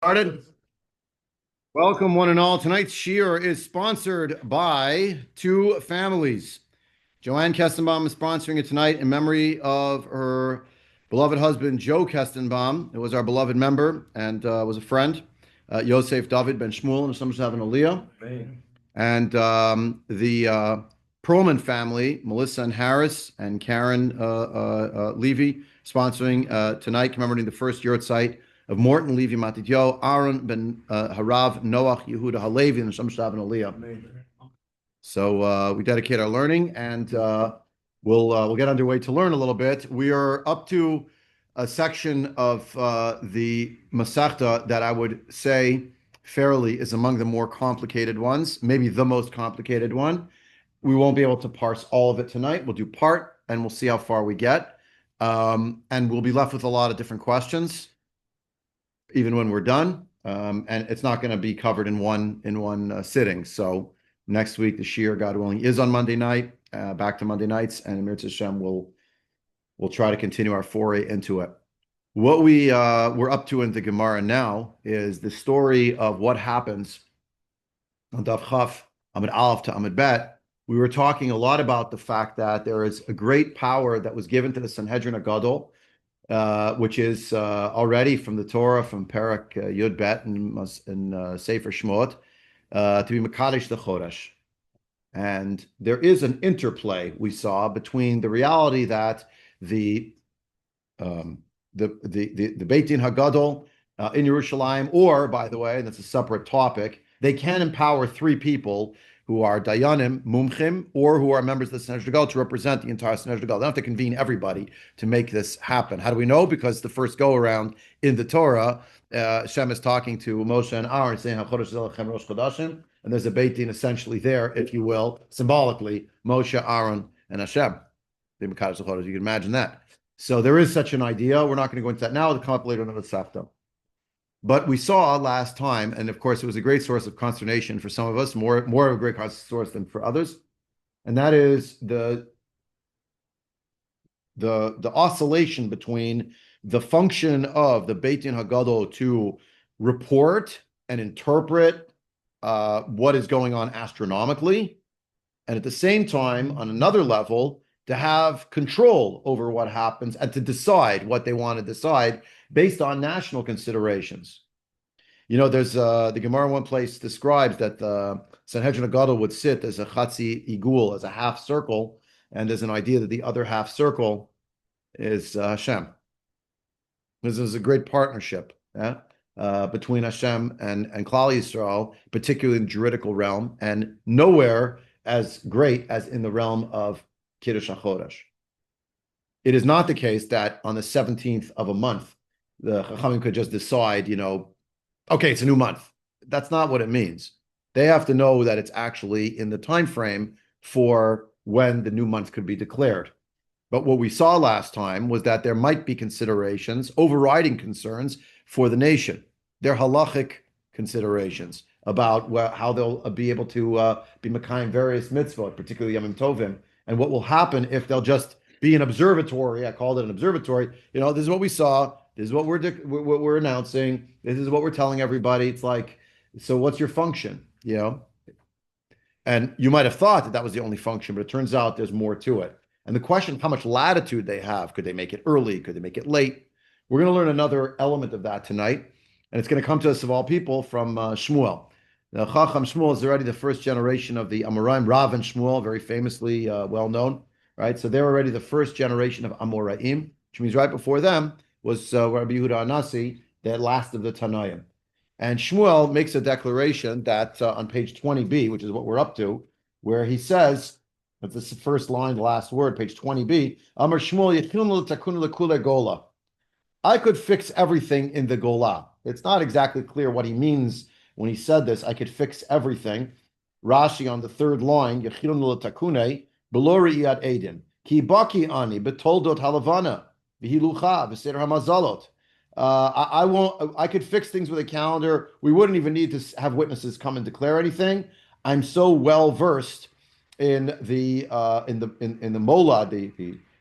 Started. Welcome, one and all. Tonight's shiur is sponsored by two families. Joanne Kestenbaum is sponsoring it tonight in memory of her beloved husband, Joe Kestenbaum, who was our beloved member and was a friend. Yosef David ben Shmuel, and some having Aliyah. And the Perlman family, Melissa and Harris and Karen Levy, sponsoring tonight, commemorating the first yahrzeit of Morton Levy Matityo, Aaron ben Harav Noach Yehuda Halevi, and Shem Shav and Aliyah. So we dedicate our learning, and we'll get underway to learn a little bit. We are up to a section of the Masechta that I would say fairly is among the more complicated ones, maybe the most complicated one. We won't be able to parse all of it tonight. We'll do part, and we'll see how far we get. And we'll be left with a lot of different questions, even when we're done. And it's not going to be covered in one sitting. So next week, the shiur, God willing, is on Monday night. Back to Monday nights, and Amir Hashem will try to continue our foray into it. What we're up to in the Gemara now is the story of what happens on Daf Chaf, Amud Aleph to Amud Bet. We were talking a lot about the fact that there is a great power that was given to the Sanhedrin Agadol, which is already from the Torah, from Perek Yud Bet in Sefer Shmot, to be Mekadesh the Chodesh. And there is an interplay we saw between the reality that the Beit Din Hagadol in Yerushalayim, or, by the way, that's a separate topic, they can empower three people who are Dayanim, Mumchim, or who are members of the Sanhedrin Gadol to represent the entire Sanhedrin Gadol. They don't have to convene everybody to make this happen. How do we know? Because the first go-around in the Torah, Hashem is talking to Moshe and Aaron, saying, HaChodesh Zelachem Rosh Chodashim, and there's a Beit Din essentially there, if you will, symbolically, Moshe, Aaron, and Hashem. You can imagine that. So there is such an idea. We're not going to go into that now. It'll come up later in the Masechta. But we saw last time, and of course, it was a great source of consternation for some of us, more of a great source than for others, and that is the oscillation between the function of the Beit Din Hagadol to report and interpret what is going on astronomically, and at the same time, on another level, to have control over what happens and to decide what they want to decide based on national considerations. You know, there's the Gemara in one place describes that the Sanhedrin Gadol would sit as a chatzi igul, as a half circle, and there's an idea that the other half circle is Hashem. This is a great partnership between Hashem and Klal Yisrael, particularly in the juridical realm, and nowhere as great as in the realm of Kiddush HaChodesh. It is not the case that on the 17th of a month, the Chachamim could just decide, okay, it's a new month. That's not what it means. They have to know that it's actually in the time frame for when the new month could be declared. But what we saw last time was that there might be considerations, overriding concerns for the nation. They're halachic considerations about how they'll be able to be Mekayim various mitzvot, particularly Yamim Tovim, and what will happen if they'll just be an observatory. I called it an observatory. This is what we saw. This is what we're announcing. This is what we're telling everybody. It's like, so what's your function? And you might have thought that that was the only function, but it turns out there's more to it. And the question, how much latitude they have. Could they make it early? Could they make it late? We're going to learn another element of that tonight. And it's going to come to us, of all people, from Shmuel. Now, Chacham Shmuel is already the first generation of the Amoraim. Rav and Shmuel, very famously well known, right? So they're already the first generation of Amoraim, which means right before them was Rabbi Yehuda Anasi, the last of the Tanaim. And Shmuel makes a declaration that on page 20b, which is what we're up to, where he says, that's the first line, the last word, page 20b, Amar Shmuel Yechilnu Takun Lekule Gola. I could fix everything in the Gola. It's not exactly clear what he means when he said this. I could fix everything. Rashi on the third line, Yechilnu Takune, Belori Iyad Edin, Ki Baki Ani, Betoldot Halavana, Vihilucha, V'Seder Hamazalot. I could fix things with a calendar. We wouldn't even need to have witnesses come and declare anything. I'm so well versed in the molad,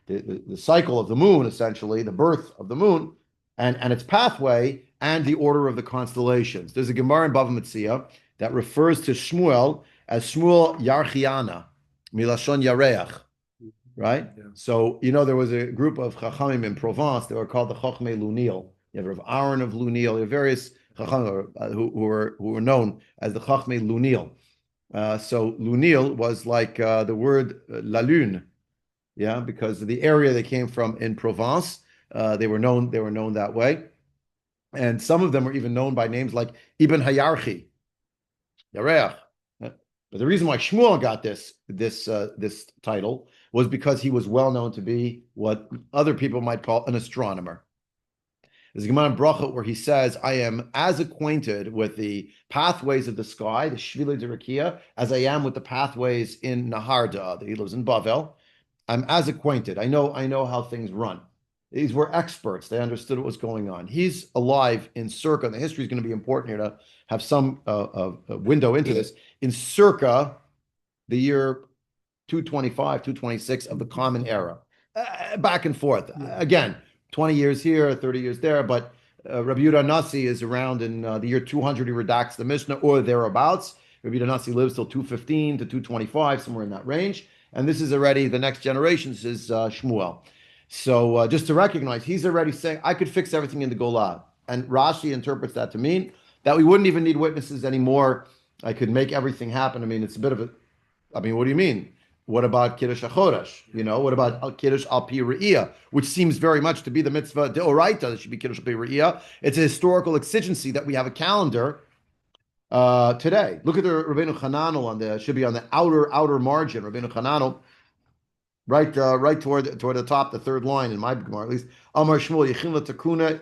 the cycle of the moon, essentially the birth of the moon, and its pathway, and the order of the constellations. There's a Gemara in Bava Metzia that refers to Shmuel as Shmuel Yarchiana, Milashon Yareach, right? Yeah. So, there was a group of Chachamim in Provence that were called the Chachmei Lunil. You have Rav Aaron of Lunil, you have various Chachamim who were known as the Chachmei Lunil. So Lunil was like the word La Lune, yeah, because of the area they came from in Provence. They were known that way. And some of them were even known by names like Ibn Hayarchi, Yareach. But the reason why Shmuel got this title was because he was well known to be what other people might call an astronomer. There's a Gemara in Brachot where he says, I am as acquainted with the pathways of the sky, the Shvili Derakia, as I am with the pathways in Naharda. He lives in Bavel. I'm as acquainted. I know how things run. These were experts. They understood what was going on. He's alive in circa, and the history is going to be important here to have some window into this. In circa the year 225, 226 of the Common Era. Back and forth. Again, 20 years here, 30 years there, but Rabbi Yehuda Nasi is around in the year 200, he redacts the Mishnah, or thereabouts. Rabbi Yehuda Nasi lives till 215 to 225, somewhere in that range. And this is already, the next generation, this is Shmuel. So just to recognize, he's already saying, I could fix everything in the Golah. And Rashi interprets that to mean that we wouldn't even need witnesses anymore. I could make everything happen. I mean, it's a bit of a, what do you mean? What about Kiddush HaChodesh? What about Kiddush Al Pi Re'iyah, which seems very much to be the mitzvah deoraita that should be Kiddush Al Pi Re'iyah. It's a historical exigency that we have a calendar today. Look at the Rabbeinu Chananel should be on the outer margin. Rabbeinu Chananel, right toward the top, the third line in my Gemara at least. Amar Shmuel Yechin L'Takuna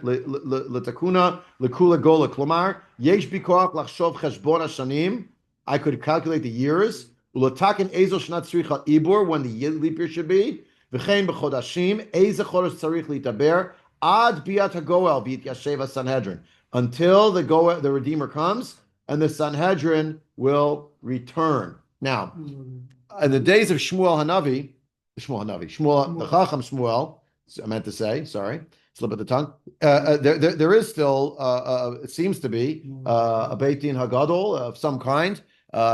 L'Kula Gola Klomar Yesh Bikoach Lachshov Cheshbon Hashanim. I could calculate the years. Ulatakin Ezel Shnat Tzricha Ibur, when the leap year should be. V'chein b'chodashim Eze Chodesh Tzarich Litaber Ad Biat HaGoel V'it Yasheva Sanhedrin, until the Redeemer comes and the Sanhedrin will return. Now, in the days of Shmuel the Chacham Shmuel, I meant to say, sorry, slip of the tongue. There is still, it seems to be, a Beit Din Hagadol of some kind,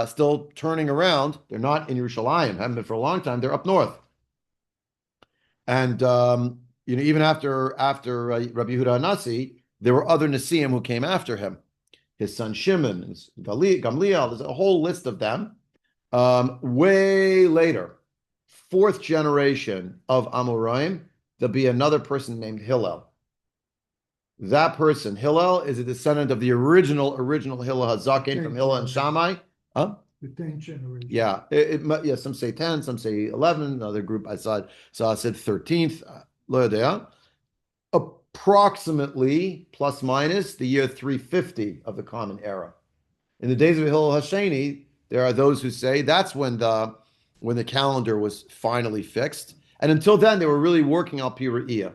still turning around. They're not in Yerushalayim, haven't been for a long time. They're up north. And even after Rabbi Yehuda Nasi, there were other Nasiim who came after him. His son Shimon, his Gamliel, there's a whole list of them. Way later, fourth generation of Amoraim, there'll be another person named Hillel. That person, Hillel, is a descendant of the original Hillel HaZaken from Hillel and Shammai. Huh? The 10th generation. Yeah, some say 10, some say 11. Another group I said 13th. Approximately, plus minus, the year 350 of the Common Era. In the days of Hillel HaSheni, there are those who say that's when the calendar was finally fixed. And until then, they were really working al pi re'iyah.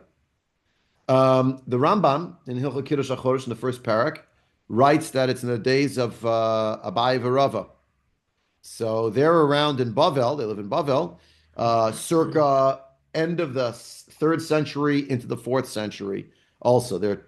The Rambam in Hilchot Kiddush HaChodesh in the first parak writes that it's in the days of Abai v'Rava. So they're around in Bavel. They live in Bavel, circa end of the 3rd century into the 4th century. Also, there are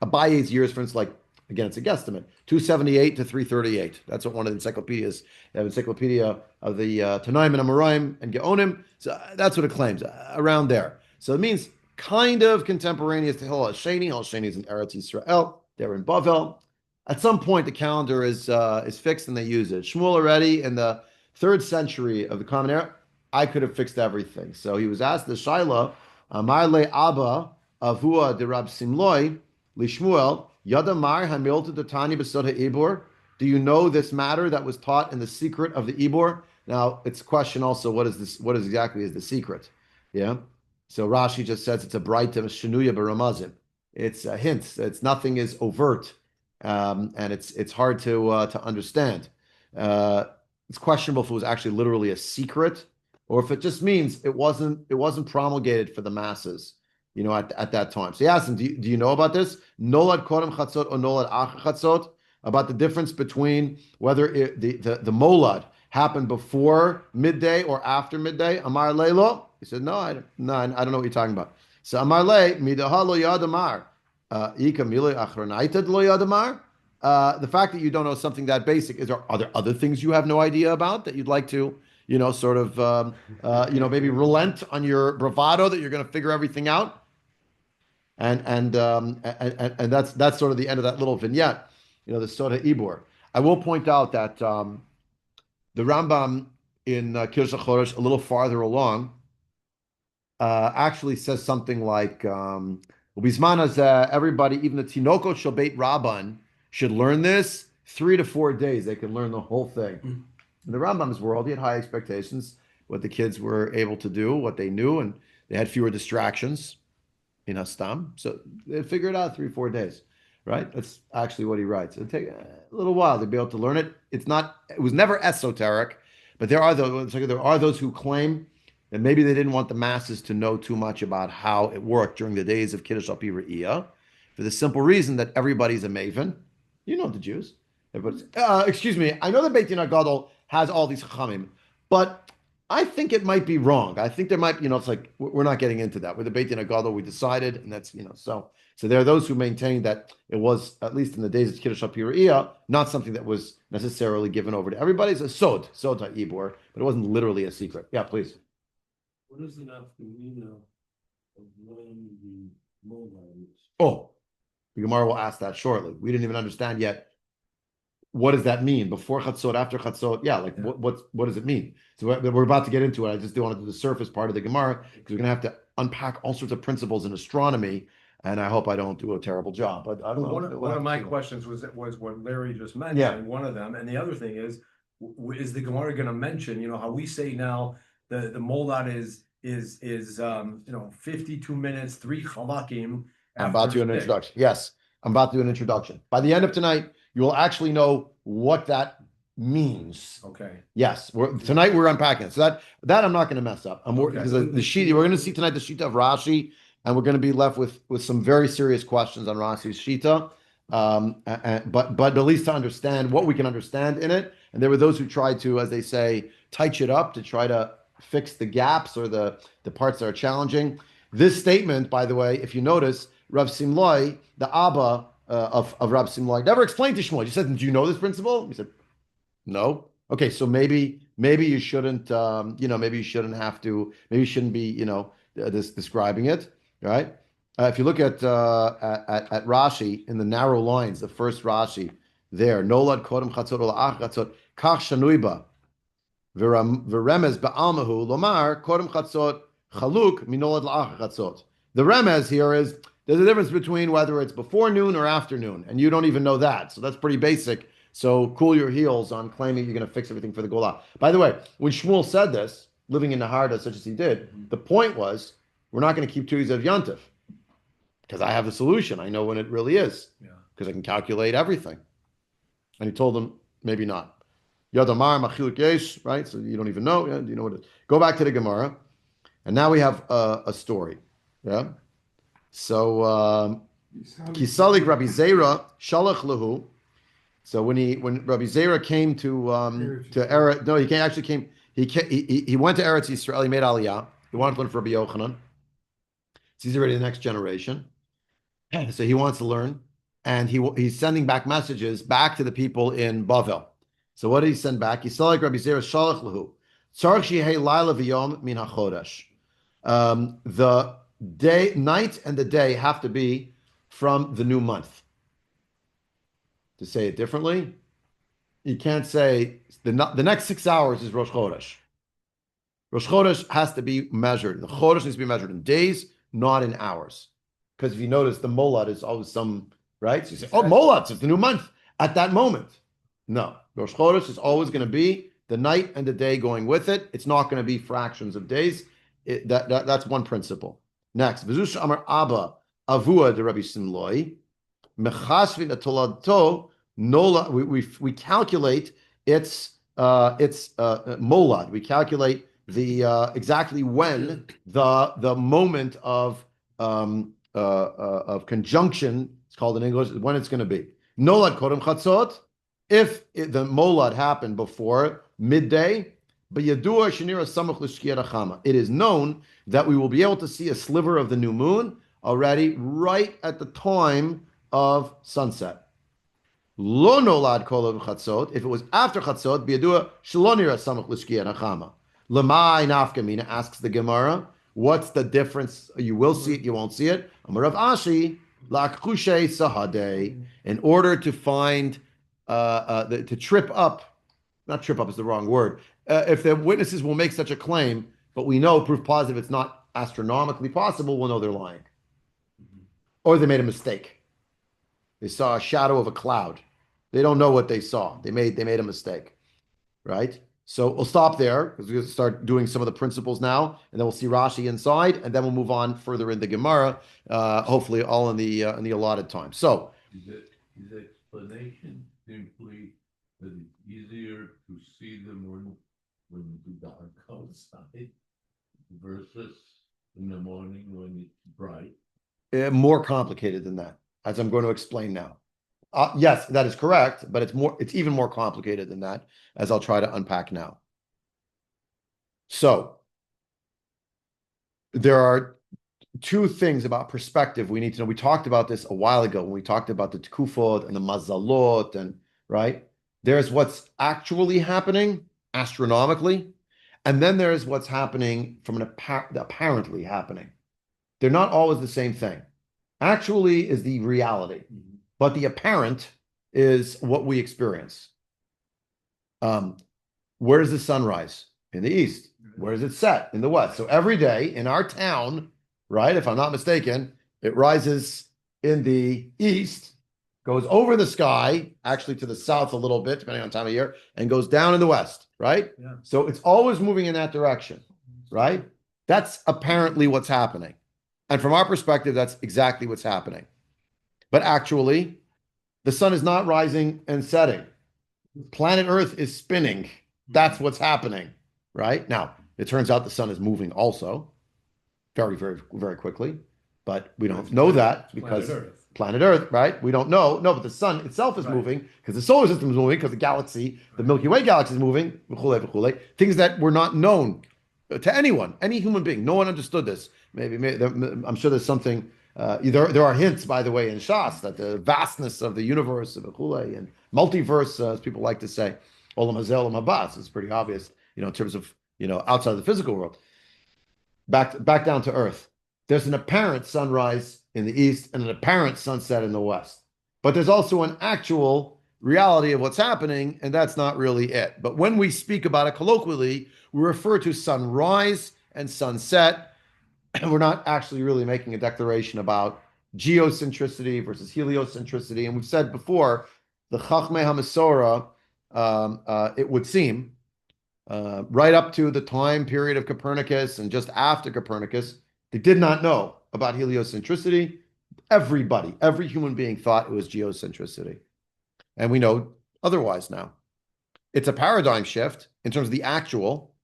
Abaye's years, for instance, like, again, it's a guesstimate, 278 to 338. That's what one of the encyclopedias, they have an encyclopedia of the Tanaim and Amoraim and Geonim. So that's what it claims, around there. So it means kind of contemporaneous to Hillel HaSheni. Hillel HaSheni is in Eretz Yisrael. They're in Bavel. At some point, the calendar is fixed and they use it. Shmuel already in the 3rd century of the Common Era, I could have fixed everything. So he was asked the Shaila, Amar le Abba Avua de Rab Simloi Lishmuel Yadamar Hamilta de Tani Besod HaIbor. Do you know this matter that was taught in the secret of the Ibor? Now, it's a question also, what is this? What is exactly is the secret? Yeah. So Rashi just says it's a bright Shenuya Baramazim. It's hints. It's nothing is overt, and it's hard to understand. It's questionable if it was actually literally a secret, or if it just means it wasn't promulgated for the masses, at that time. So he asked him, do you know about this? Nolad Kodem Chatzot or Nolad Ach Chatzot? About the difference between whether the molad happened before midday or after midday. Amar Leilo. He said, no, I don't know what you're talking about. So Amar Le Midahalo Yad Amar. The fact that you don't know something that basic, are there other things you have no idea about that you'd like to, sort of, maybe relent on your bravado that you're going to figure everything out? And that's sort of the end of that little vignette, the Soda Ibor. I will point out that the Rambam in Kirsh HaChodesh, a little farther along, actually says something like, "Ubizman hazeh, everybody, even the Tinoko shel Beit Rabban, should learn this 3 to 4 days. They can learn the whole thing." In the Rambam's world, he had high expectations, what the kids were able to do, what they knew, and they had fewer distractions in Hastam. So they figure it out 3, 4 days, right? That's actually what he writes. It'll take a little while to be able to learn it. It was never esoteric, but there are those who claim that maybe they didn't want the masses to know too much about how it worked during the days of Kiddush al Pi Re'iyah, for the simple reason that everybody's a maven. The Jews. Excuse me. I know the Beit Din HaGadol has all these chachamim, but I think it might be wrong. I think there might, it's like we're not getting into that. With the Beit Din HaGadol, we decided, and that's, so there are those who maintain that it was, at least in the days of Kiddush HaPi Re'iyah, not something that was necessarily given over to everybody. It's a sod ha'ibor, but it wasn't literally a secret. Yeah, please. What is the nafkamina of when the Moabite is? Oh, the Gemara will ask that shortly. We didn't even understand yet. What does that mean? Before Chatzot, after Chatzot? Yeah, like what does it mean? So we're about to get into it. I just do want to do the surface part of the Gemara because we're going to have to unpack all sorts of principles in astronomy, and I hope I don't do a terrible job. But I don't know. One of my questions was what Larry just mentioned. Yeah. One of them, and the other thing is the Gemara going to mention? How we say now the molad is 52 minutes, 3 chalakim. I'm about to do an introduction. Yes, I'm about to do an introduction. By the end of tonight, you will actually know what that means. Okay. Yes. Tonight we're unpacking it. So that I'm not going to mess up. Because the sheet, we're going to see tonight the Shita of Rashi, and we're going to be left with some very serious questions on Rashi's Shita. But at least to understand what we can understand in it. And there were those who tried to, as they say, tighten it up to try to fix the gaps or the parts that are challenging. This statement, by the way, if you notice, Rav Simloi, the Abba of Rav Simloi, never explained to Shmuel. He said, "Do you know this principle?" He said, "No." Okay, so maybe you shouldn't, maybe you shouldn't have to, maybe you shouldn't be, describing it, right? If you look at Rashi in the narrow lines, the first Rashi there, Nolad Kodem Chatzot Ola'ach Chatzot Kach Shanuiba V'Remez Ba'almahu Lomar Kodem Chatzot Chaluk Minolad La'ach Chatzot. The remez here is there's a difference between whether it's before noon or afternoon, and you don't even know that. So that's pretty basic. So cool your heels on claiming you're going to fix everything for the Golah. By the way, when Shmuel said this, living in Naharda such as he did, the point was we're not going to keep 2 days of Yontif because I have the solution. I know when it really is because I can calculate everything. And he told them maybe not. Yadamar Machiluk Yesh, right? So you don't even know. Yeah, you know what it is. Go back to the Gemara, and now we have a story. Yeah. So Kisalik Rabbi Zeira Shalach Lahu. So when Rabbi Zeira came to Eretz, no, he actually came. He went to Eretz Yisrael. He made Aliyah. He wanted to learn from Rabbi Yochanan. So he's already the next generation. So he wants to learn, and he's sending back messages back to the people in Bavel. So what did he send back? He saw like Rabbi Zeira Shalach Lahu. Tzarich shehei laila v'yom min hachodesh. The night and the day have to be from the new month. To say it differently, you can't say the next 6 hours is Rosh Chodesh. Rosh Chodesh has to be measured. The Chodesh needs to be measured in days, not in hours. Because if you notice, the Molad is always some, right? So you say, Molad, it's the new month at that moment. No, Rosh Chodesh is always going to be the night and the day going with it. It's not going to be fractions of days. That's one principle. Next, V'zush Amar Abba Avua de Rabbi Simloi. We calculate its molad. We calculate the exactly when the moment of conjunction, it's called in English, when it's going to be. Nolad kodem chatzot. If the molad happened before midday, but yadua shenira samuch l'shkiat hachama. It is known that we will be able to see a sliver of the new moon already right at the time of sunset. Lo nolad kol chatzot. If it was after chatzot, biyadua shelo nira samach l'shkia nachama. Lemai nafkamina asks the Gemara, what's the difference? You will see it, you won't see it. Amarav Ashi lakkushe sahade. In order to find, to trip up, not trip up is the wrong word. If the witnesses will make such a claim, but we know proof positive it's not astronomically possible, we'll know they're lying, or they made a mistake. They saw a shadow of a cloud. They don't know what they saw. They made a mistake, right? So we'll stop there because we're going to start doing some of the principles now, and then we'll see Rashi inside, and then we'll move on further in the Gemara, hopefully all in the allotted time. So, his explanation simply that it's easier to see them when the dark outside versus in the morning when it's bright. more complicated than that, as I'm going to explain now. Yes, that is correct, but it's even more complicated than that, as I'll try to unpack now. So there are two things about perspective we need to know. We talked about this a while ago when we talked about the Tkufot and the Mazalot, and right? There's what's actually happening astronomically, and then there's what's happening from apparently happening. They're not always the same thing. Actually is the reality. But the apparent is what we experience. Where does the sun rise? In the east. Where does it set? In the west. So every day in our town, right, if I'm not mistaken, it rises in the east, goes over the sky, actually to the south a little bit, depending on time of year, and goes down in the west, right? Yeah. So it's always moving in that direction, right? That's apparently what's happening. And from our perspective, that's exactly what's happening. But actually, the sun is not rising and setting. Planet Earth is spinning. That's what's happening, right? Now, it turns out the sun is moving also very, very, very quickly, but we don't know that because planet Earth, right? We don't know. No, but the sun itself is moving because the solar system is moving because the galaxy, the Milky Way galaxy is moving, things that were not known to anyone, any human being. No one understood this. Maybe I'm sure there's something. There are hints, by the way, in Shas that the vastness of the universe of and multiverse, as people like to say, Olam Hazel, Olam Habas, is pretty obvious, in terms of, outside of the physical world. Back down to earth. There's an apparent sunrise in the east and an apparent sunset in the west. But there's also an actual reality of what's happening, and that's not really it. But when we speak about it colloquially, we refer to sunrise and sunset. And we're not actually really making a declaration about geocentricity versus heliocentricity. And we've said before, the Chachmei HaMasorah, it would seem, right up to the time period of Copernicus and just after Copernicus, they did not know about heliocentricity. Every human being thought it was geocentricity. And we know otherwise now. It's a paradigm shift in terms of the actual.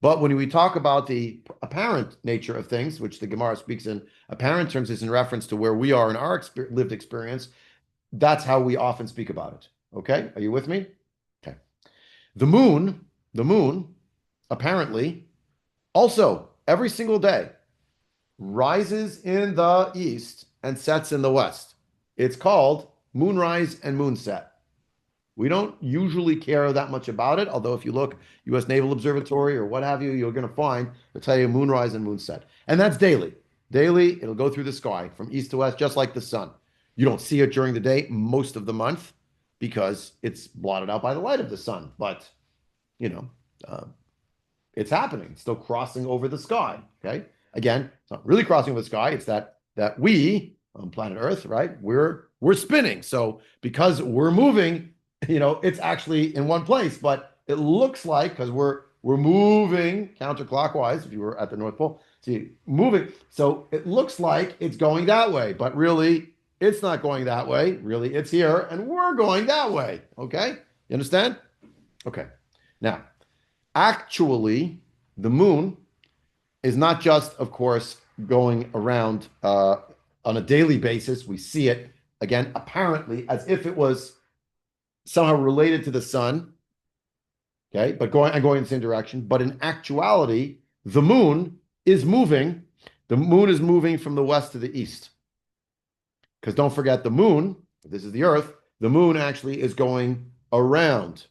But when we talk about the apparent nature of things, which the Gemara speaks in apparent terms, is in reference to where we are in our lived experience, that's how we often speak about it. Okay? Are you with me? Okay. The moon, apparently, also every single day rises in the east and sets in the west. It's called moonrise and moonset. We don't usually care that much about it, although if you look U.S. Naval Observatory or what have you, you're going to find, they'll tell you moonrise and moonset. And that's daily. Daily, it'll go through the sky from east to west, just like the sun. You don't see it during the day most of the month because it's blotted out by the light of the sun. But, it's happening. It's still crossing over the sky, okay? Again, it's not really crossing over the sky. It's that we, on planet Earth, right, we're spinning. So because we're moving, it's actually in one place, but it looks like, because we're moving counterclockwise, if you were at the North Pole, see, moving. So it looks like it's going that way, but really it's not going that way. Really, it's here and we're going that way. Okay. You understand? Okay. Now, actually, the moon is not just, of course, going around on a daily basis. We see it, again, apparently, as if it was somehow related to the sun, okay, but going in the same direction. But in actuality, the moon is moving The moon is moving from the west to the east. Because don't forget the moon, this is the Earth, the moon actually is going around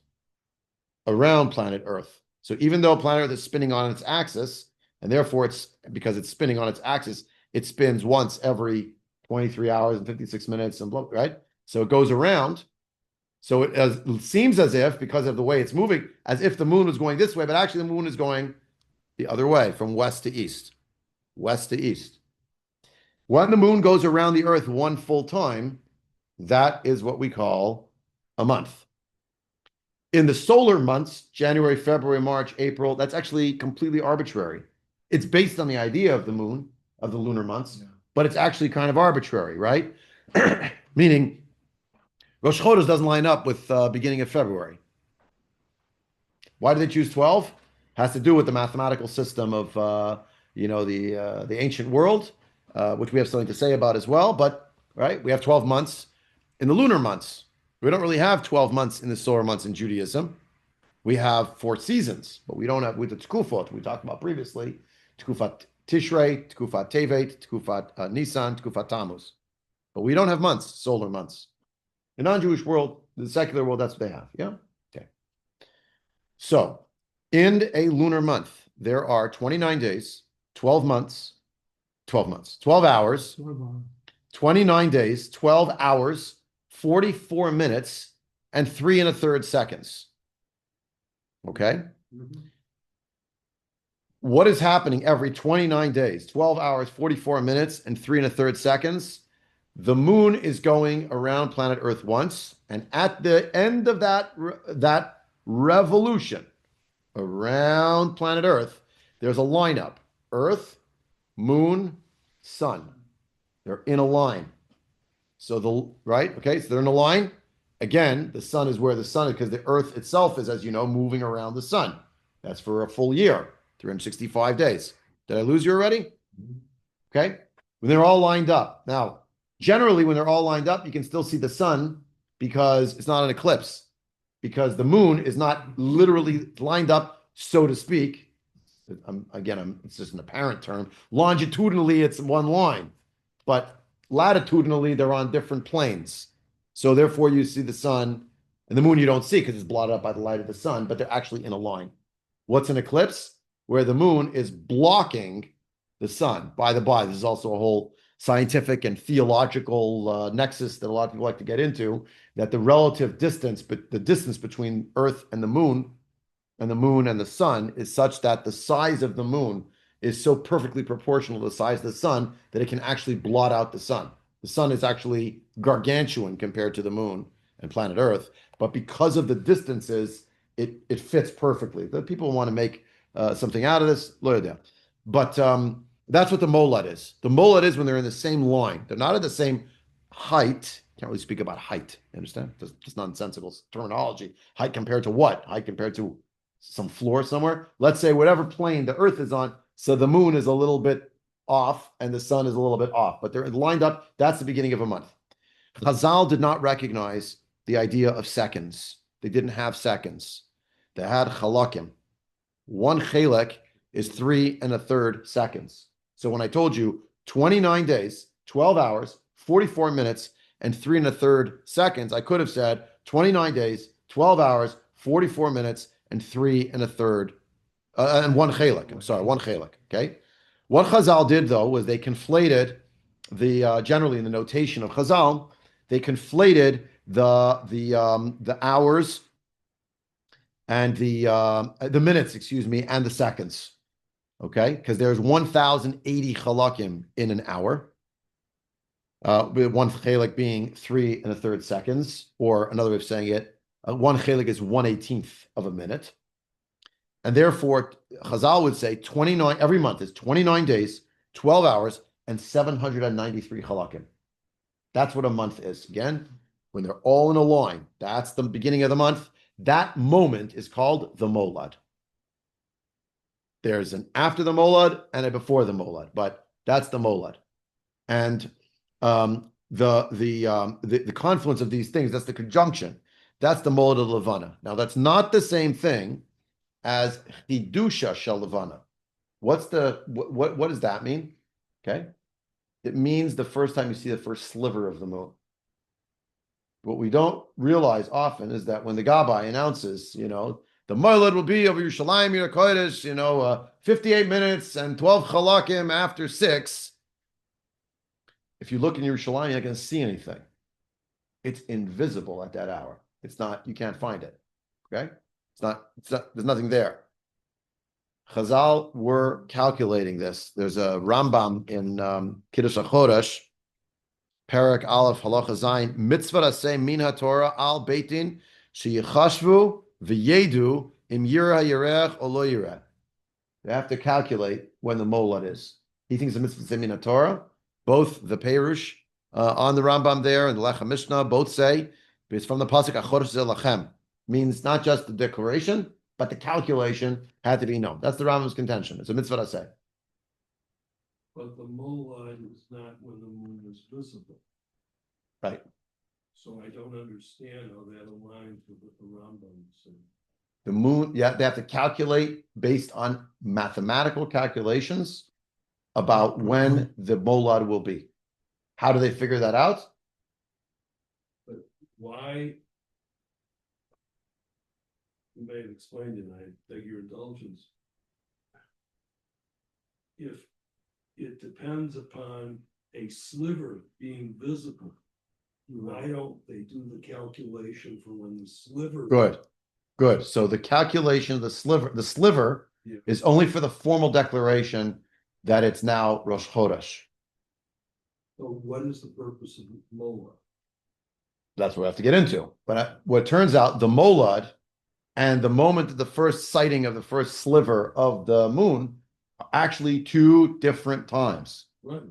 planet Earth. So even though planet Earth is spinning on its axis, and therefore because it's spinning on its axis, it spins once every 23 hours and 56 minutes and blah, right? So it goes around. So it seems as if, because of the way it's moving, as if the moon was going this way, but actually the moon is going the other way, from west to east. West to east. When the moon goes around the Earth one full time, that is what we call a month. In the solar months, January, February, March, April, that's actually completely arbitrary. It's based on the idea of the moon, of the lunar months, but it's actually kind of arbitrary, right? Meaning, Rosh Chodesh doesn't line up with beginning of February. Why do they choose 12? Has to do with the mathematical system of the ancient world, which we have something to say about as well. But right, we have 12 months in the lunar months. We don't really have 12 months in the solar months in Judaism. We have 4 seasons, but we don't have with the Tkufot we talked about previously. Tkufat Tishrei, Tkufat Tevet, Tkufat Nisan, Tkufat Tammuz. But we don't have months, solar months. The non-Jewish world, the secular world, that's what they have. Yeah? Okay. So, in a lunar month, there are 29 days, 12 months, 12 hours, 29 days, 12 hours, 44 minutes, and 3 1/3 seconds. Okay? What is happening every 29 days, 12 hours, 44 minutes, and 3 1/3 seconds? The moon is going around planet Earth once, and at the end of that revolution around planet Earth, there's a lineup. Earth, moon, sun. They're in a line. So right? Okay, so they're in a line. Again, the sun is where the sun is because the Earth itself is, as you know, moving around the sun. That's for a full year, 365 days. Did I lose you already? Okay. When they're all lined up. Now, generally, when they're all lined up, you can still see the sun because it's not an eclipse, because the moon is not literally lined up, so to speak. It's just an apparent term. Longitudinally, it's one line, but latitudinally, they're on different planes. So therefore, you see the sun and the moon you don't see because it's blotted out by the light of the sun, but they're actually in a line. What's an eclipse? Where the moon is blocking the sun. By the by, this is also a whole scientific and theological nexus that a lot of people like to get into, that the relative distance, but the distance between Earth and the moon and the sun is such that the size of the moon is so perfectly proportional to the size of the sun that it can actually blot out the sun. The sun is actually gargantuan compared to the moon and planet Earth, but because of the distances, it fits perfectly. The people want to make something out of this, but that's what the molad is. The molad is when they're in the same line. They're not at the same height. Can't really speak about height. You understand? Just nonsensical terminology. Height compared to what? Height compared to some floor somewhere. Let's say whatever plane the Earth is on. So the moon is a little bit off and the sun is a little bit off, but they're lined up. That's the beginning of a month. Chazal did not recognize the idea of seconds. They didn't have seconds. They had chalakim. One chelek is 3 1/3 seconds. So when I told you 29 days, 12 hours, 44 minutes, and 3 1/3 seconds, I could have said 29 days, 12 hours, 44 minutes, and 3 1/3, and one chelek. I'm sorry, one chelek. Okay. What Chazal did though was they conflated generally in the notation of Chazal, they conflated the hours and the minutes, excuse me, and the seconds. Okay, because there's 1,080 chalakim in an hour. With one chelek being 3 1/3 seconds, or another way of saying it, one chelek is 1/18 of a minute. And therefore, Chazal would say 29, every month is 29 days, 12 hours, and 793 chalakim. That's what a month is. Again, when they're all in a line, that's the beginning of the month. That moment is called the molad. There's an after the molad and a before the molad, but that's the molad. And the confluence of these things, that's the conjunction. That's the molad of Levana. Now, that's not the same thing as Hidusha Shel Levana. What does that mean? Okay? It means the first time you see the first sliver of the moon. What we don't realize often is that when the Gabbai announces, the Moilad will be over Yerushalayim, Yer Kodesh, 58 minutes and 12 chalakim after 6. If you look in Yerushalayim, you're not going to see anything. It's invisible at that hour. It's not, you can't find it. Okay? There's nothing there. Chazal were calculating this. There's a Rambam in Kiddush HaChodesh, Perek Aleph Halacha Zayin, Mitzvah Aseh Min HaTorah Al Beitin Sheyichashvu V'yedu Im Yira Yerech or Lo Yireh. They have to calculate when the molad is. He thinks the Mitzvah Aseh Min HaTorah. Both the Perush on the Rambam there and the Lechem Mishnah both say it's from the pasuk Achodesh Zeh Lachem. Means not just the declaration, but the calculation had to be known. That's the Rambam's contention. It's a mitzvah to say. But the molad is not when the moon is visible. Right. So I don't understand how that aligns with what the Rambam said. The moon, yeah, they have to calculate based on mathematical calculations about when the molad will be. How do they figure that out? But why? You may have explained it, I beg your indulgence. If it depends upon a sliver being visible, why don't they do the calculation for when the sliver? Good. So the calculation of the sliver Yeah. is only for the formal declaration that it's now Rosh Chodesh. So what is the purpose of molad? That's what we have to get into. But what turns out, the molad and the moment of the first sighting of the first sliver of the moon are actually two different times. Right.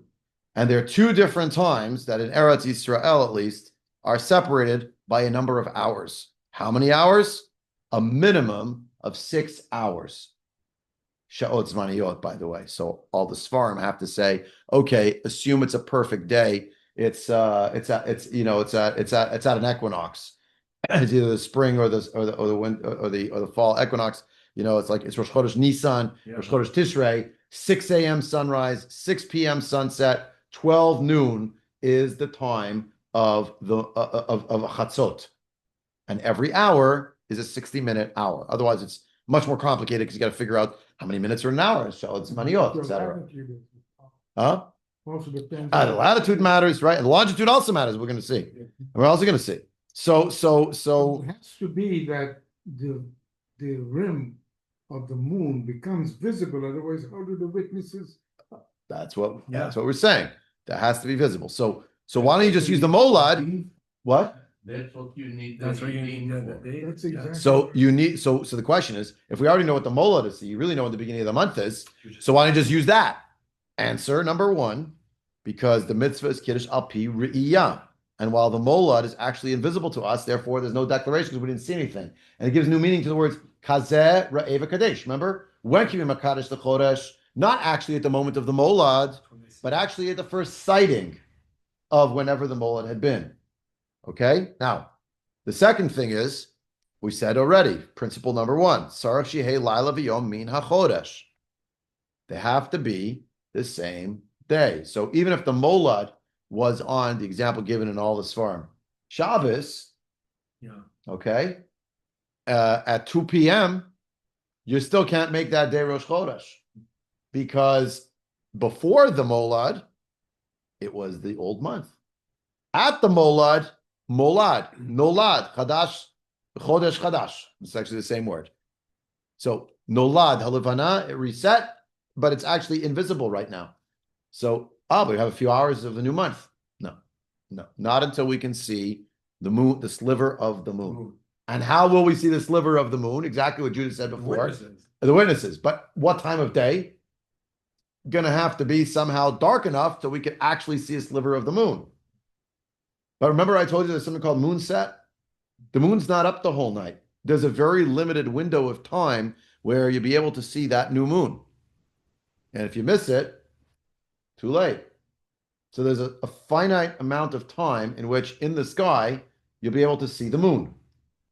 And there are two different times that in Eretz Yisrael, at least, are separated by a number of hours. How many hours? A minimum of 6 hours. Sha'ot Zmaniyot, by the way. So all the Sfarim have to say, okay, assume it's a perfect day. It's at an equinox. It's either the spring or the fall equinox. It's Rosh Chodesh Nisan, Rosh Chodesh Tishrei, 6 a.m. sunrise, 6 p.m. sunset, 12 noon is the time of Chatzot. And every hour is a 60-minute hour. Otherwise, it's much more complicated because you got to figure out how many minutes are an hour, so it's maniot, etc. Huh? Also depends. The latitude matters, right? And the longitude also matters. We're going to see. And we're also going to see. So It has to be that the rim of the moon becomes visible. Otherwise, how do the witnesses? that's what we're saying. That has to be visible. So why don't you just use the molad? What? That's what you need. That's what you need. That's exactly. So you need so the question is, if we already know what the molad is, so you really know what the beginning of the month is. So why don't you just use that? Answer number one, because the mitzvah is kiddush al pi re'iyah. And while the molad is actually invisible to us, therefore there's no declaration because we didn't see anything. And it gives new meaning to the words kazeh ra'eva kadesh. Remember? When can we makadesh the chodesh? Not actually at the moment of the molad, but actually at the first sighting of whenever the molad had been. Okay? Now, the second thing is, we said already, principle number one, sarach shehei laila v'yom min hachodesh. They have to be the same day. So even if the molad was on the example given in all the Sfarim, Shabbos, okay, at 2 p.m., you still can't make that day Rosh Chodesh because before the molad, it was the old month. At the molad, nolad, chadash, chodesh chadash. It's actually the same word. So nolad, halivana, it reset, but it's actually invisible right now. So, we have a few hours of the new month. No, not until we can see the moon, the sliver of the moon. And how will we see the sliver of the moon? Exactly what Judith said before. The witnesses. But what time of day? Going to have to be somehow dark enough so we can actually see a sliver of the moon. But remember I told you there's something called moonset? The moon's not up the whole night. There's a very limited window of time where you'll be able to see that new moon. And if you miss it, too late. So there's a finite amount of time in which in the sky, you'll be able to see the moon.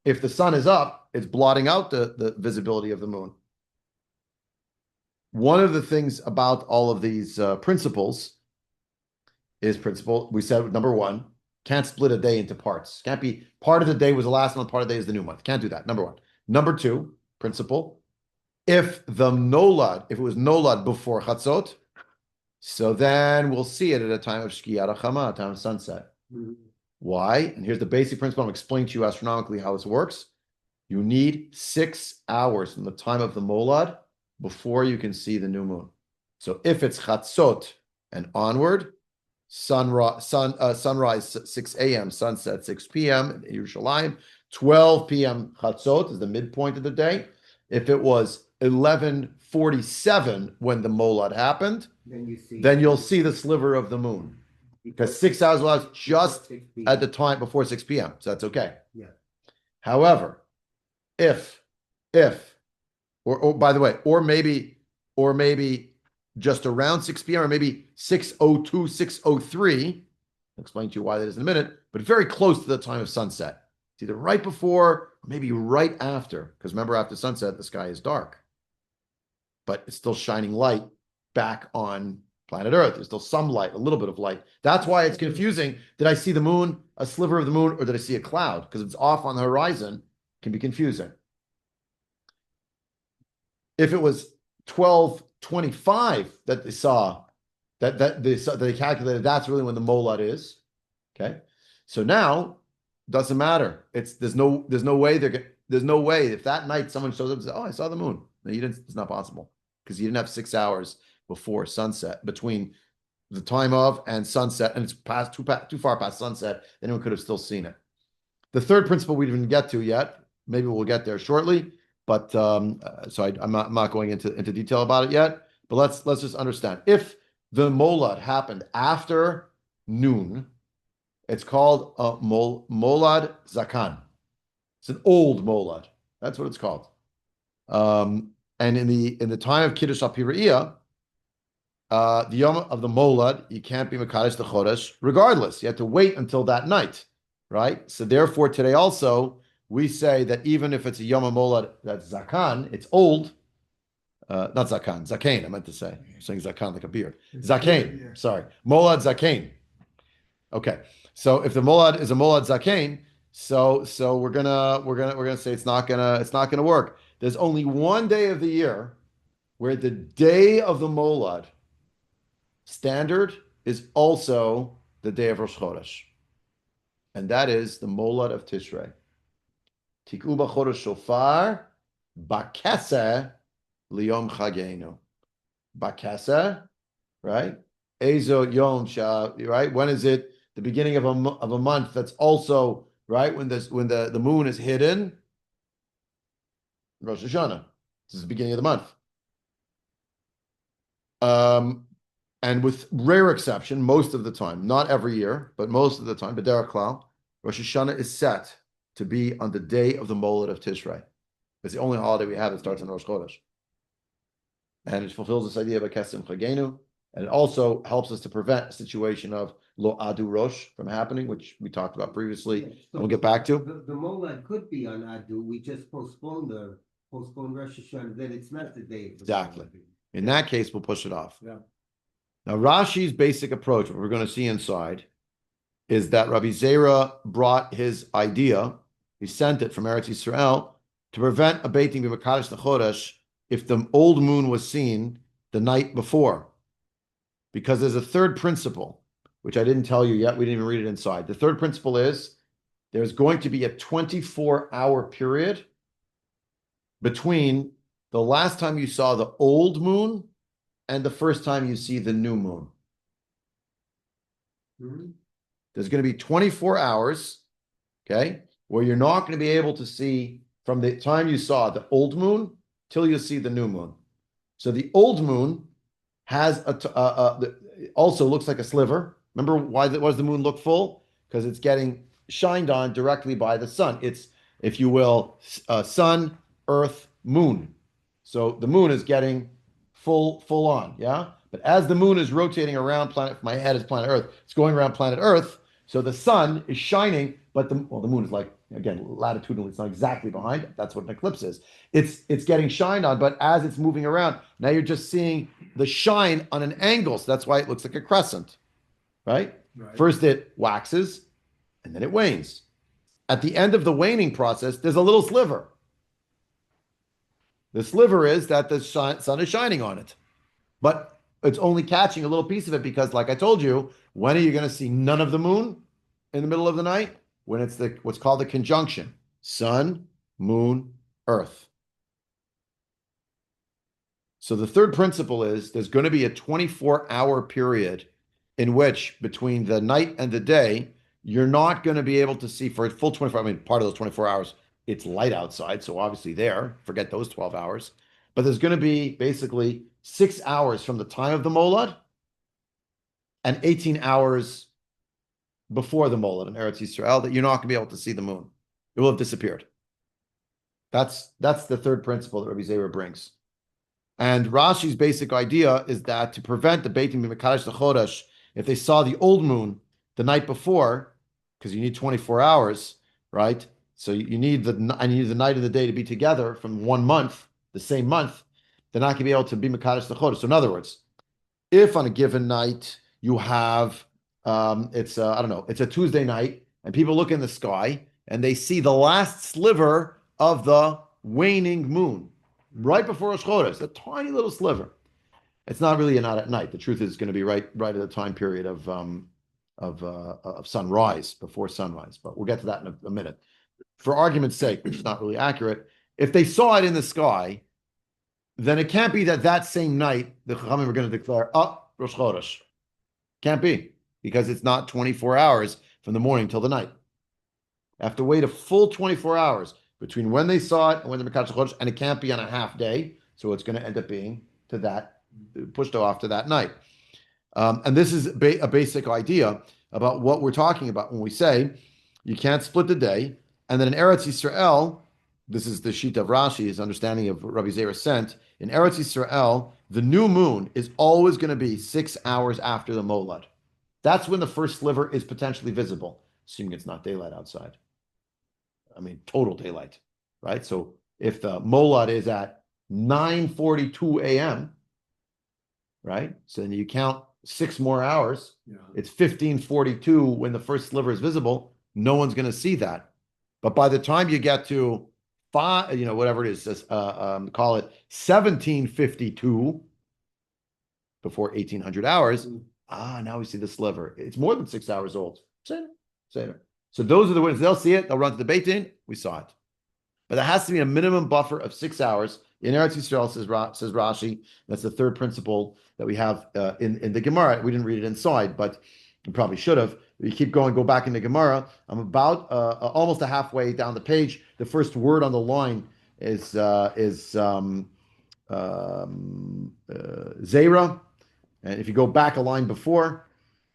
If the sun is up, it's blotting out the visibility of the moon. one of the things about all of these principles we said number one, can't split a day into parts. Can't be part of the day was the last month, part of the day is the new month. Can't do that. Number one. Number two, principle, if it was nolad before chatzot, so then we'll see it at a time of shkiyat hachama, a time of sunset. Why? And here's the basic principle. I'm explaining to you astronomically how this works. You need 6 hours from the time of the molad before you can see the new moon. So if it's chatzot and onward, sunrise 6 a.m., sunset 6 p.m. in Yerushalayim, 12 p.m. chatzot is the midpoint of the day. If it was 11:47 when the molad happened, then you'll see the sliver of the moon. Because 6 hours was just at the time before 6 p.m. So that's okay. Yeah. However, if or by the way, or maybe just around 6 p.m. or maybe 6:02, 6:03, I'll explain to you why that is in a minute, but very close to the time of sunset. It's either right before or maybe right after, because remember, after sunset, the sky is dark, but it's still shining light back on planet Earth. There's still some light, a little bit of light. That's why it's confusing. Did I see the moon, a sliver of the moon, or did I see a cloud? Because it's off on the horizon, it can be confusing. If it was 12:25 that they saw, that they calculated, that's really when the molad is. Okay, so now doesn't matter. There's no way if that night someone shows up and says, "Oh, I saw the moon." No, you didn't. It's not possible because you didn't have 6 hours before sunset, between the time of and sunset, and it's past too far past sunset. Anyone could have still seen it. The third principle we didn't get to yet. Maybe we'll get there shortly. But so I'm not going into detail about it yet. But let's just understand. If the molad happened after noon, it's called a molad zakan. It's an old molad. That's what it's called. And in the time of Kiddush HaPiriyah, the Yom of the molad, you can't be Mekadesh the Chodesh regardless. You have to wait until that night, right? So therefore, today also, we say that even if it's a Yom HaMolad that's Zakan, it's old. Not Zakan, Zakain, I meant to say. I'm saying Zakan like a beard. Zakain, yeah. Sorry. Molad Zakain. Okay. So if the Molad is a Molad Zakain, so we're gonna say it's not gonna work. There's only one day of the year where the day of the Molad standard is also the day of Rosh Chodesh. And that is the Molad of Tishrei. Tik'u b'chodesh shofar b'keseh liyom chagenu. B'keseh, right? Ezo yom sha, right? When is it? The beginning of a month. That's also right when the moon is hidden. Rosh Hashanah. This is the beginning of the month. And with rare exception, most of the time, not every year, but most of the time, b'derech klal, Rosh Hashanah is set to be on the day of the Molad of Tishrei. It's the only holiday we have that starts on Rosh Chodesh. And it fulfills this idea of a Kesem Chagenu. And it also helps us to prevent a situation of Lo Adu Rosh from happening, which we talked about previously. So and we'll get back to. The Molad could be on Adu. We just postpone Rosh Hashanah, then it's not the day. Exactly. In that case, we'll push it off. Yeah. Now, Rashi's basic approach, what we're going to see inside, is that Rabbi Zeira brought his idea. He sent it from Eretz Yisrael to prevent a beiting b'mekadesh nechodesh if the old moon was seen the night before. Because there's a third principle, which I didn't tell you yet. We didn't even read it inside. The third principle is there's going to be a 24-hour period between the last time you saw the old moon and the first time you see the new moon. There's going to be 24 hours, okay, where you're not going to be able to see from the time you saw the old moon till you see the new moon. So the old moon has also looks like a sliver. Remember why does the moon look full? Because it's getting shined on directly by the sun. It's, if you will, sun, earth, moon. So the moon is getting full on, yeah? But as the moon is rotating around my head is planet Earth, it's going around planet Earth, So the sun is shining, but the moon is like, again, latitudinally, it's not exactly behind it. That's what an eclipse is. It's getting shined on, but as it's moving around, now you're just seeing the shine on an angle. So that's why it looks like a crescent, right? Right. First it waxes and then it wanes. At the end of the waning process, there's a little sliver. The sliver is that the sun is shining on it, but it's only catching a little piece of it because, like I told you, when are you going to see none of the moon in the middle of the night? When it's what's called the conjunction: sun, moon, earth. So the third principle is there's going to be a 24-hour period in which between the night and the day, you're not going to be able to see for a full 24. I mean, part of those 24 hours, it's light outside. So obviously there, forget those 12 hours. But there's going to be basically 6 hours from the time of the molad and 18 hours before the molad in Eretz Yisrael that you're not going to be able to see the moon. It will have disappeared. That's the third principle that Rabbi Zeira brings. And Rashi's basic idea is that to prevent the Beitim Mekadosh the Chodesh, if they saw the old moon the night before, because you need 24 hours, right? So you need the night and the day to be together from 1 month, the same month. They're not going to be able to be Mekadosh the Chodesh. So in other words, if on a given night you have, it's I don't know, it's a Tuesday night, and people look in the sky and they see the last sliver of the waning moon right before Rosh Chodesh, a tiny little sliver. It's not really not at night. The truth is going to be right at the time period of sunrise, before sunrise. But we'll get to that in a minute. For argument's sake, which is not really accurate, if they saw it in the sky, then it can't be that same night the Chachamim are going to declare, Rosh Chodesh. Can't be, because it's not 24 hours from the morning till the night. They have to wait a full 24 hours between when they saw it and when the Mekadosh Chodesh, and it can't be on a half day, so it's going to end up being to that, pushed off to that night. And this is a basic idea about what we're talking about when we say you can't split the day, and then in Eretz Yisrael, this is the sheet of Rashi, his understanding of Rabbi Zeira sent, in Eretz Yisrael, the new moon is always going to be 6 hours after the molad. That's when the first sliver is potentially visible, assuming it's not daylight outside. I mean, total daylight, right? So if the molad is at 9:42 a.m., right? So then you count 6 more hours. Yeah. It's 15:42 when the first sliver is visible. No one's going to see that. But by the time you get to whatever it is, call it 17:52 before 1800 hours. Now we see the sliver. It's more than 6 hours old. Seder. So those are the ones, they'll see it, they'll run to the Beit Din, we saw it. But there has to be a minimum buffer of 6 hours. In Eretz Yisrael, says Rashi, that's the third principle that we have in the Gemara. We didn't read it inside, but we probably should have. We keep going, go back in the Gemara. I'm about almost halfway down the page. The first word on the line is Zeira. And if you go back a line before,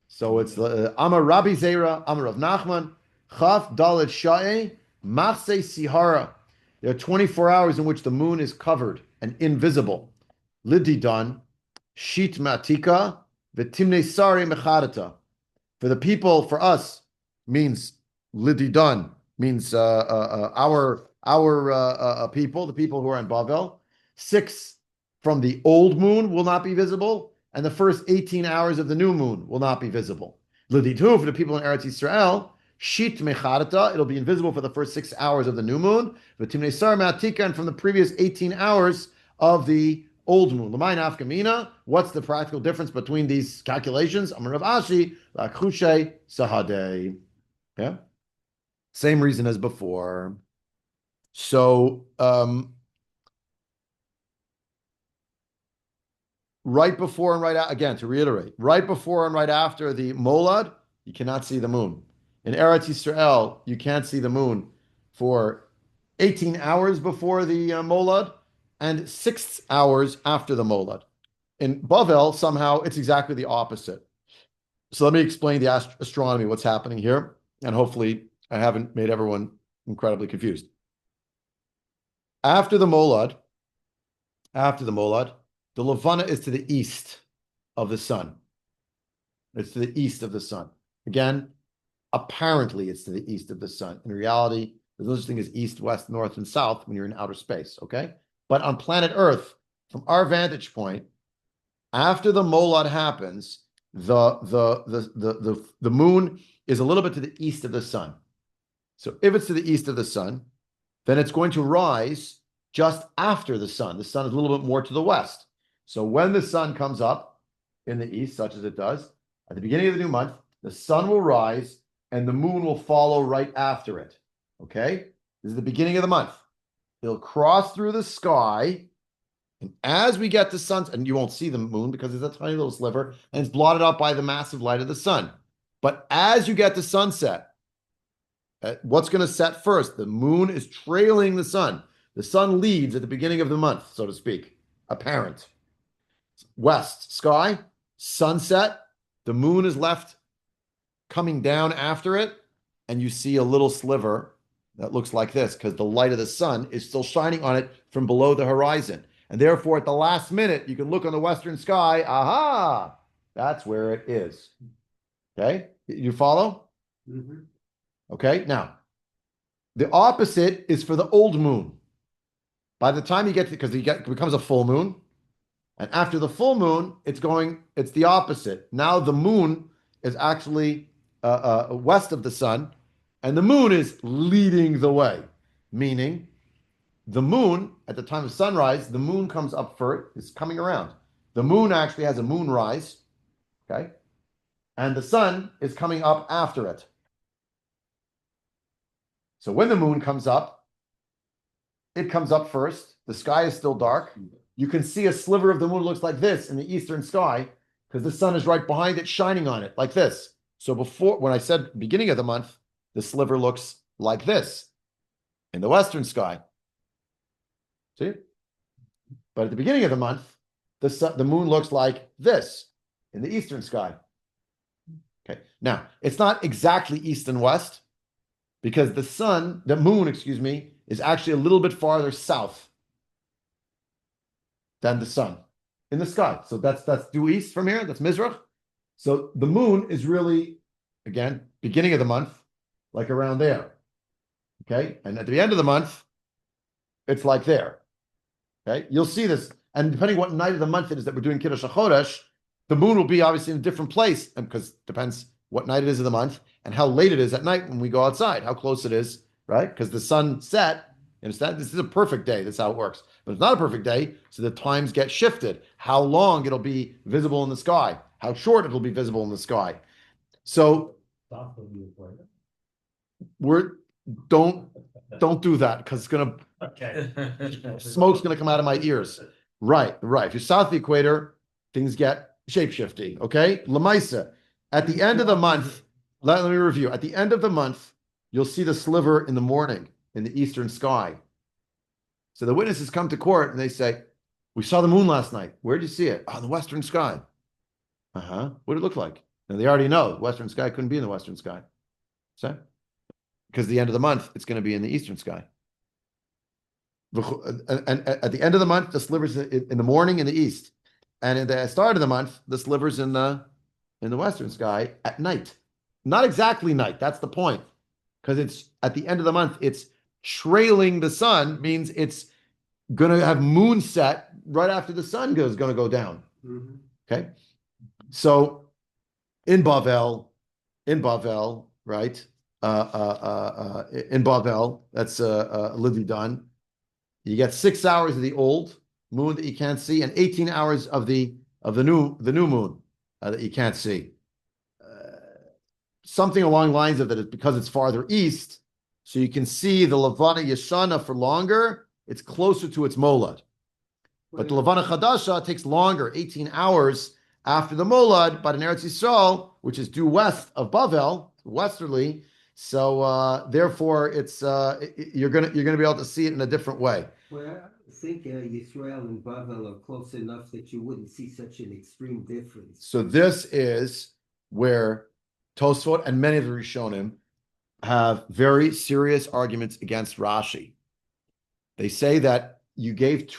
so it's Amar Rabbi Zeira, Amar Rav Nachman, Chaf Dalet Sha'e, Machse Sihara. There are 24 hours in which the moon is covered and invisible. Lididan, Shit Matika, Vitimne Sari Mechadata. For the people, for us, means Lididan, means our people, the people who are in Bavel. 6 from the old moon will not be visible, and the first 18 hours of the new moon will not be visible. Liditu, for the people in Eretz Yisrael, Shit Mechadata, it'll be invisible for the first 6 hours of the new moon. Vitimne Sar Matika, and from the previous 18 hours of the old moon. L'may nafka mina. What's the practical difference between these calculations? Amar Rav Ashi, Lakhushe Sahadeh. Yeah, same reason as before. So, right before and right out, again, to reiterate, right before and right after the molad, you cannot see the moon. In Eretz Yisrael, you can't see the moon for 18 hours before the molad and 6 hours after the molad. In Bavel, somehow, it's exactly the opposite. So let me explain the astronomy, what's happening here, and hopefully I haven't made everyone incredibly confused. After the molad, the Levana is to the east of the sun. It's to the east of the sun. Again, apparently it's to the east of the sun. In reality, there's no such thing as east, west, north, and south when you're in outer space, okay? But on planet Earth, from our vantage point, after the molad happens, the moon is a little bit to the east of the sun. So if it's to the east of the sun, then it's going to rise just after the sun. The sun is a little bit more to the west. So when the sun comes up in the east, such as it does, at the beginning of the new month, the sun will rise and the moon will follow right after it. Okay? This is the beginning of the month. It'll cross through the sky. And as we get to sun, and you won't see the moon because it's a tiny little sliver and it's blotted out by the massive light of the sun. But as you get to sunset, what's going to set first? The moon is trailing the sun. The sun leads at the beginning of the month, so to speak. Apparent. West sky, sunset. The moon is left coming down after it, and you see a little sliver that looks like this because the light of the sun is still shining on it from below the horizon. And therefore, at the last minute, you can look on the western sky. Aha! That's where it is. Okay? You follow? Mm-hmm. Okay, now, the opposite is for the old moon. By the time you get to, because it becomes a full moon, and after the full moon, it's the opposite. Now the moon is actually west of the sun, and the moon is leading the way, meaning the moon, at the time of sunrise, the moon comes up first, it's coming around. The moon actually has a moonrise, okay? And the sun is coming up after it. So when the moon comes up, it comes up first. The sky is still dark. You can see a sliver of the moon looks like this in the eastern sky because the sun is right behind it, shining on it like this. So before, when I said beginning of the month, the sliver looks like this in the western sky. See? But at the beginning of the month, the moon looks like this in the eastern sky. Okay. Now, it's not exactly east and west, because the moon, is actually a little bit farther south than the sun in the sky. So that's due east from here. That's Mizrach. So the moon is really, again, beginning of the month, like around there. Okay. And at the end of the month, it's like there. Okay. You'll see this. And depending what night of the month it is that we're doing Kiddush HaChodesh, the moon will be obviously in a different place, because it depends what night it is of the month and how late it is at night when we go outside, how close it is, right? Because the sun set, you understand? This is a perfect day. That's how it works. But it's not a perfect day, so the times get shifted. How long it'll be visible in the sky, how short it'll be visible in the sky. So don't do that, because it's gonna smoke's gonna come out of my ears. Right. If you're south of the equator, things get shape-shifty. Okay, Lamaisa. At the end of the month, let me review. At the end of the month, you'll see the sliver in the morning in the eastern sky. So the witnesses come to court and they say, "We saw the moon last night. Where'd you see it?" "Oh, in the western sky." What did it look like? And they already know the western sky couldn't be in the western sky. So, because the end of the month, it's going to be in the eastern sky. And at the end of the month, the sliver's in the morning in the east. And at the start of the month, the sliver's in the western sky at night. Not exactly night. That's the point. Because it's at the end of the month, it's trailing the sun, means it's going to have moon set right after the sun is going to go down. Mm-hmm. Okay. So in Bavel, right? In Bavel, that's Lividan. You get 6 hours of the old moon that you can't see, and 18 hours of the new moon that you can't see. Something along the lines of that is because it's farther east, so you can see the Levana Yeshana for longer. It's closer to its molad. But the Levana Chadasha takes longer, 18 hours after the molad, but in Eretz Yisrael, which is due west of Bavel, westerly, so therefore it's you're gonna be able to see it in a different way. Well, I think Yisrael and Bavel are close enough that you wouldn't see such an extreme difference. So this is where Tosfot and many of the Rishonim have very serious arguments against Rashi. They say that you gave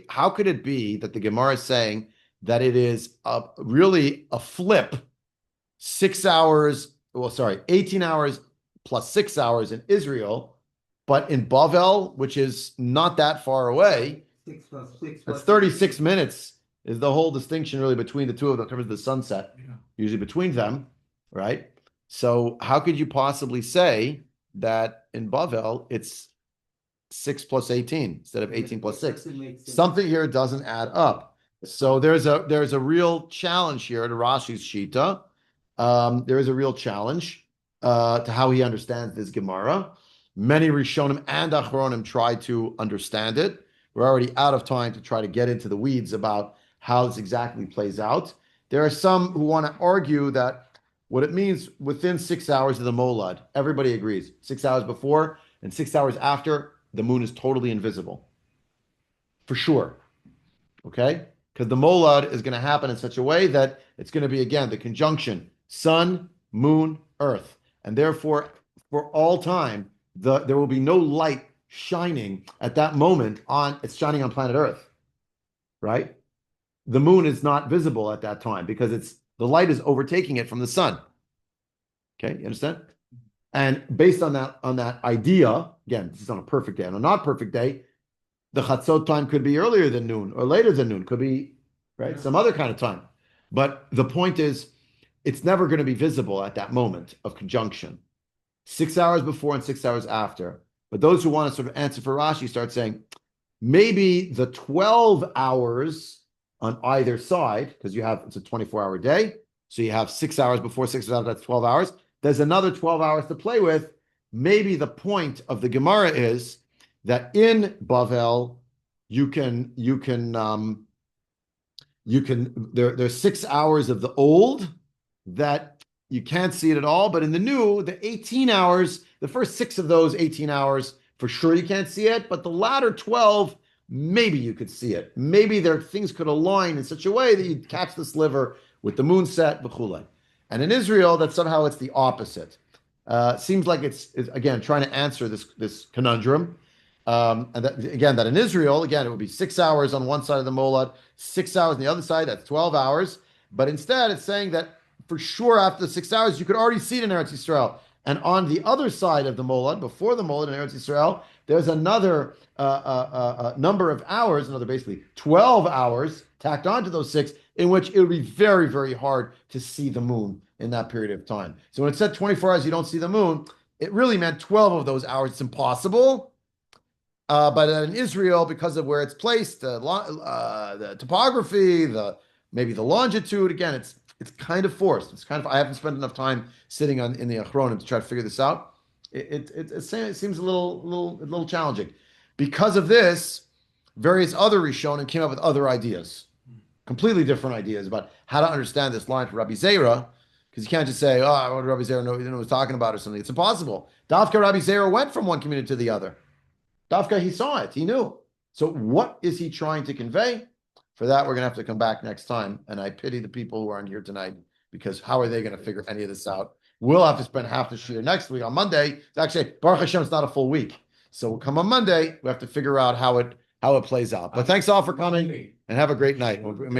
how could it be that the Gemara is saying that it is really a flip 6 hours well, sorry, 18 hours plus 6 hours in Israel, but in Bavel, which is not that far away, 6 plus 6. that's 36 minutes is the whole distinction really between the two of them in terms of the sunset, usually between them, right? So how could you possibly say that in Bavel it's 6 plus 18 instead of 18 plus 6? Something here doesn't add up. So there's a real challenge here to Rashi's Shita. There is a real challenge to how he understands this Gemara. Many Rishonim and Achronim try to understand it. We're already out of time to try to get into the weeds about how this exactly plays out. There are some who want to argue that what it means within 6 hours of the Molad, everybody agrees. 6 hours before and 6 hours after, the moon is totally invisible. For sure. Okay? Because the Molad is going to happen in such a way that it's going to be, again, the conjunction sun, moon, earth. And therefore, for all time, there will be no light shining at that moment it's shining on planet Earth, right? The moon is not visible at that time because the light is overtaking it from the sun. Okay, you understand? And based on that idea, again, this is on a perfect day. On a not perfect day, the chatzot time could be earlier than noon or later than noon, could be right some other kind of time. But the point is, it's never going to be visible at that moment of conjunction. 6 hours before and 6 hours after. But those who want to sort of answer for Rashi start saying, maybe the 12 hours on either side, because it's a 24-hour day, so you have 6 hours before, 6 hours after, that's 12 hours. There's another 12 hours to play with. Maybe the point of the Gemara is that in Bavel, there's 6 hours of the old that you can't see it at all, but in the new, the 18 hours, the first 6 of those 18 hours, for sure you can't see it, but the latter 12, maybe you could see it. Maybe things could align in such a way that you'd catch the sliver with the moon set, b'chulei. And in Israel, that somehow it's the opposite. Seems like it's again trying to answer this conundrum. And that in Israel, again, it would be 6 hours on one side of the Molad, 6 hours on the other side, that's 12 hours. But instead, it's saying that for sure after the 6 hours, you could already see it in Eretz Yisrael. And on the other side of the Molad, before the Molad in Eretz Yisrael, there's another number of hours, another basically 12 hours tacked onto those 6, in which it would be very, very hard to see the moon in that period of time. So when it said 24 hours, you don't see the moon, it really meant 12 of those hours. It's impossible. But in Israel, because of where it's placed, the topography, maybe the longitude, again, it's kind of forced. I haven't spent enough time sitting in the Achronim to try to figure this out. It seems a little challenging. Because of this, various other Rishonim came up with other ideas, completely different ideas about how to understand this line for Rabbi Zeira, because you can't just say, "Oh, what did Rabbi Zeira know? He didn't know what he was talking about," or something. It's impossible. Dafka Rabbi Zeira went from one community to the other. Dafka, he saw it. He knew. So what is he trying to convey? For that, we're going to have to come back next time. And I pity the people who aren't here tonight, because how are they going to figure any of this out? We'll have to spend half the year next week on Monday. It's actually, Baruch Hashem, it's not a full week. So we'll come on Monday. We have to figure out how it plays out. But thanks all for coming and have a great night.